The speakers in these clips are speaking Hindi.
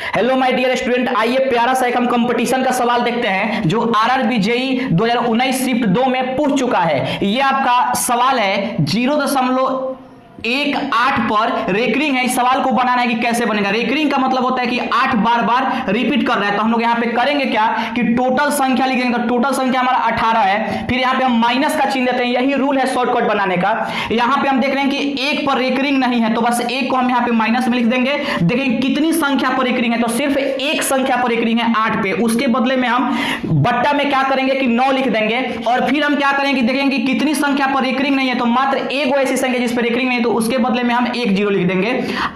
हेलो माय डियर स्टूडेंट, आइए प्यारा सा एक हम कंपटीशन का सवाल देखते हैं जो आरआरबी जेईई 2019 शिफ्ट 2 में पूछ चुका है। ये आपका सवाल है 0.18 पर रेकरिंग है। इस सवाल को बनाना है कि कैसे बनेगा। रेकरिंग का मतलब होता है कि 8 बार बार रिपीट कर रहा है। तो हम लोग यहाँ पे करेंगे क्या कि टोटल संख्या लिखेंगे। तो टोटल संख्या हमारा 18 है। फिर यहाँ पे हम माइनस का चिन्ह देते हैं, यही रूल है शॉर्टकट बनाने का। यहाँ पे हम देख रहे हैं कि 1 पर रेकरिंग नहीं है, तो बस 1 को हम यहाँ पे माइनस में लिख देंगे। देखें कितनी संख्या पर रेकरिंग है, तो सिर्फ एक संख्या पर रेकरिंग है 8 पे। उसके बदले में हम बट्टा में क्या करेंगे कि 9 लिख देंगे। और फिर हम क्या करेंगे, देखेंगे कि कितनी संख्या पर रेकरिंग नहीं है, तो मात्र एक ऐसी संख्या जिस पर रेकरिंग नहीं है, तो उसके बदले में हम 1 0 लिख देंगे।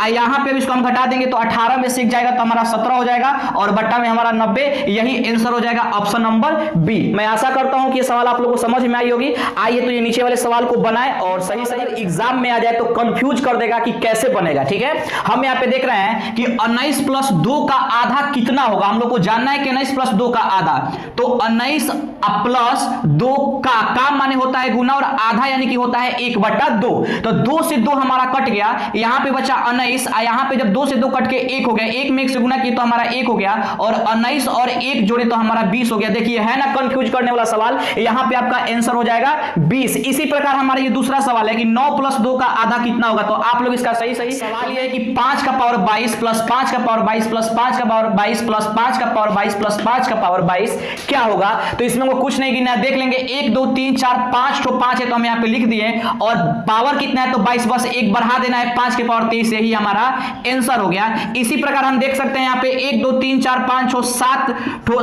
यहां पे इसको हम घटा देंगे तो 18 में से 1 जाएगा तो हमारा 17 हो जाएगा और बट्टा में हमारा 90। यही आंसर हो जाएगा ऑप्शन नंबर बी। मैं आशा करता हूं कि ये सवाल आप लोगों को समझ में आई होगी। आइए तो ये नीचे वाले सवाल को बनाएं और सही सही एग्जाम में आ जाए तो कंफ्यूज कर देगा कि कैसे बनेगा। ठीक है, हम यहां पे देख रहे हैं कि 19 + 2 का आधा कितना होगा। हम लोग को जानना है कि 19 + 2 का आधा, तो 19 + 2 का माने होता है गुना और आधा यानी कि होता है 1/2। तो 2 से 2 हमारा कट गया, यहां पे बचा 19। यहां पे जब 2 से 2 कट के 1 हो गया, 1 में 1 से गुना किया तो हमारा 1 हो गया और 19 और 1 जोड़े तो हमारा 20 हो गया। देखिए है ना कंफ्यूज करने वाला सवाल। यहां पे आपका आंसर हो जाएगा 20। इसी प्रकार हमारा ये दूसरा सवाल है कि 9 + 2 का आधा कितना होगा। तो आप लोग इसका सही सवाल ये है कि 5 का पावर 22 + 5 का पावर 22 + 5 का पावर 22 + 5 का पावर 22 + 5 का पावर 22 क्या होगा। तो इसमें वो कुछ नहीं गिना, देख लेंगे 1 2 3 4 5 तो 5 है तो हम यहां पे लिख दिए और पावर कितना है तो 22, बस 1 बढ़ा देना है 5 के पावर 23 से ही हमारा आंसर हो गया। इसी प्रकार हम देख सकते हैं यहाँ पे 1 2 3 4 5 6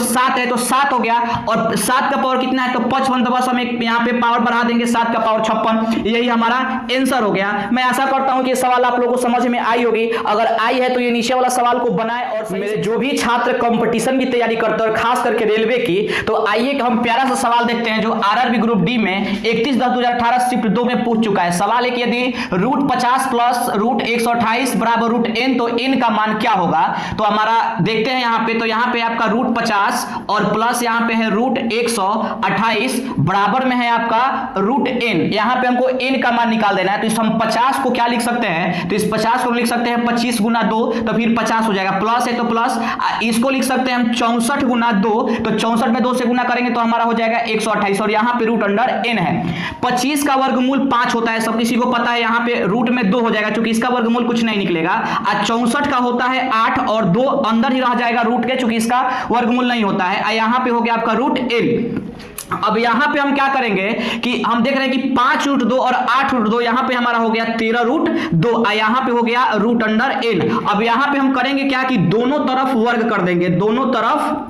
7 है तो 7 हो गया और 7 का पावर कितना है तो 55, तो बस हम यहाँ पे पावर बढ़ा देंगे 7 का पावर 56, यही हमारा आंसर हो गया। मैं आशा करता हूं कि ये सवाल आप लोगों को समझ में आई होगी। अगर आई है तो ये नीचे वाला सवाल को बनाए। और मेरे जो भी छात्र कंपटीशन की तैयारी करते हैं और खास करके रेलवे की, तो आइए कि हम प्यारा सा सवाल देखते हैं जो आरआरबी ग्रुप डी में 31/10/2018 शिफ्ट 2 में पूछ चुका है। सवाल है कि यदि √50 + √128 = √n तो n का मान क्या होगा। तो हमारा देखते हैं यहाँ पे, तो यहाँ पे आपका √50 और प्लस यहाँ पे है √128 बराबर में है आपका √n। यहाँ पे हमको n का मान निकाल देना है। तो इस हम 50 को क्या लिख सकते हैं, तो इस 50 को लिख सकते हैं 25 × 2 तो फिर 50 हो जाएगा। प्लस है तो प्लस, इसको लिख सकते हैं हम 64 × 2 तो 64 में 2 से गुना करेंगे तो हमारा हो जाएगा 128 और यहाँ पे √n है। 25 का वर्गमूल 5 होता है, सब किसी को पता है। यहाँ पे रूट में 2 हो जाएगा क्योंकि इसका वर्गमूल कुछ नहीं निकलेगा। 64 का होता है 8 और 2 अंदर ही रह जाएगा रूट के, चूंकि इसका वर्गमूल नहीं होता है। यहाँ पे हो गया आपका √n। अब यहां पे हम क्या करेंगे कि हम देख रहे हैं कि 5 √2 और 8 √2, यहां पे हमारा हो गया 13 √2, यहां पे हो गया √n। अब यहां पे हम करेंगे क्या कि दोनों तरफ वर्ग कर देंगे, दोनों तरफ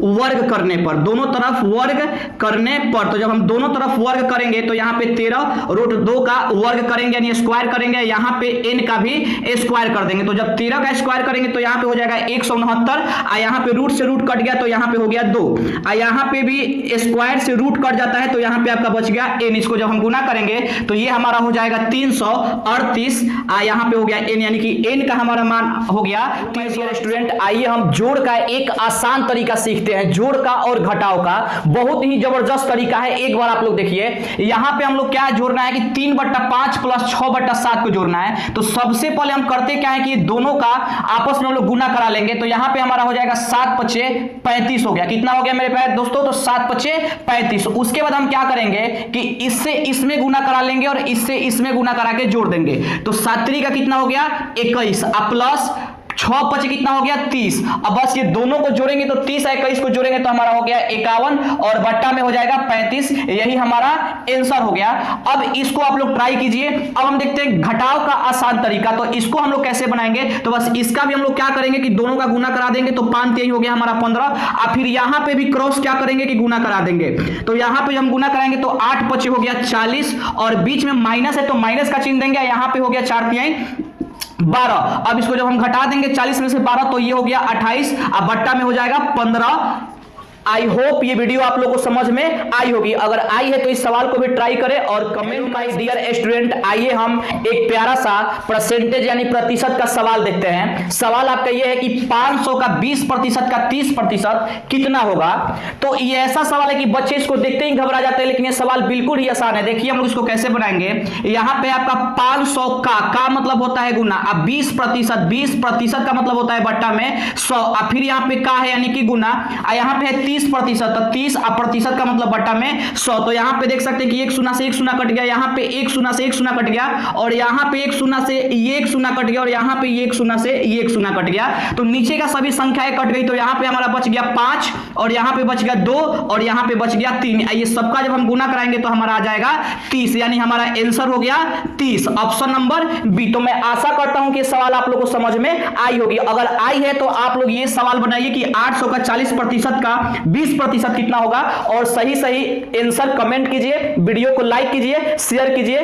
वर्ग करने पर, दोनों तरफ वर्ग करने पर। तो जब हम दोनों तरफ वर्ग करेंगे तो यहाँ पे 13 √2 का वर्ग करेंगे यानी स्क्वायर करेंगे, यहाँ पे n का भी स्क्वायर कर देंगे। तो जब 13 का स्क्वायर करेंगे तो यहाँ पे हो जाएगा 169, यहाँ पे रूट से रूट कट गया तो यहाँ पे हो गया 2, यहाँ पे भी स्क्वायर से रूट कट जाता है तो यहाँ पे आपका बच गया n। इसको जब हम गुना करेंगे तो ये हमारा हो जाएगा 338, यहाँ पे हो गया n, यानी कि n का हमारा मान हो गया 300। स्टूडेंट आइए हम जोड़ का एक आसान तरीका सीखते हैं, जोड़ का और घटाव का। बहुत ही जबरदस्त तरीका है, एक बार आप लोग देखिए। यहां पे हम लोग क्या जोड़ना है कि 3/5 + 6/7 को जोड़ना है। तो सबसे पहले हम करते क्या है कि दोनों का आपस में हम लोग गुना करा लेंगे। तो यहां पे हमारा हो जाएगा 7 × 5 = 35 हो गया। कितना हो गया मेरे प्यारे दोस्तों, तो 7 × 5 = 35। उसके बाद हम क्या करेंगे कि इससे इसमें गुना करा लेंगे और इससे इसमें गुना करा के जोड़ देंगे। तो 7 3 का कितना हो गया 21 प्लस 6 5 कितना हो गया 30। अब बस ये दोनों को जोड़ेंगे तो 30 और 21 को जोड़ेंगे तो हमारा हो गया 51 और बट्टा में हो जाएगा 35, यही हमारा आंसर हो गया। अब इसको आप लोग ट्राई कीजिए। अब हम देखते हैं घटाव का आसान तरीका। तो इसको हम लोग कैसे बनाएंगे, तो बस इसका भी हम लोग क्या करेंगे कि दोनों का गुना करा देंगे तो 5 3 हो गया हमारा 15 और फिर यहां पे भी क्रॉस क्या करेंगे कि गुना करा देंगे। तो यहां पे हम गुना कराएंगे तो 8 5 हो गया 40 और बीच में माइनस है तो माइनस का चिन्ह देंगे। यहां पे हो गया 4 3 12। अब इसको जब हम घटा देंगे 40 में से 12 तो ये हो गया 28 अब बट्टा में हो जाएगा 15 आई होप ये वीडियो आप लोगों को समझ में आई होगी। अगर आई है तो इस सवाल को भी ट्राई करें और कमेंट माय डियर स्टूडेंट। आइए हम एक प्यारा सा परसेंटेज यानी प्रतिशत का सवाल देखते हैं। सवाल आपका ये है कि 500 का 20% का 30% कितना होगा। तो ये ऐसा सवाल है कि बच्चे इसको देखते ही घबरा जाते हैं, लेकिन ये सवाल बिल्कुल ही आसान है। देखिए हम लोग इसको कैसे बनाएंगे। यहां पे आपका 500 का मतलब होता है गुना, अब 20% का मतलब होता है बट्टा में 100, अब फिर यहाँ पे का है यानी कि गुना, यहाँ पे है 30%, तो 30 प्रतिशत का मतलब बट्टा में 100। तो यहाँ पे देख सकते हैं कि एक शून्य से एक शून्य कट गया, यहाँ पे एक शून्य से एक शून्य कट गया, और यहाँ पे एक शून्य से एक शून्य कट गया, और यहाँ पे एक शून्य से एक शून्य कट गया। तो नीचे का सभी संख्याएं कट गई, तो यहाँ पे हमारा बच गया 5, और यहाँ पे बच गया 2, और यहाँ पे बच गया 3। ये सबका जब हम गुना कराएंगे तो हमारा आ जाएगा 30, यानी हमारा आंसर हो गया 30, ऑप्शन नंबर बी। तो मैं आशा करता हूं कि सवाल आप लोगों को समझ में आई होगी। अगर आई है तो आप लोग ये सवाल बनाइए कि 800 का 40% का 20% कितना होगा, और सही आंसर कमेंट कीजिए, वीडियो को लाइक कीजिए, शेयर कीजिए।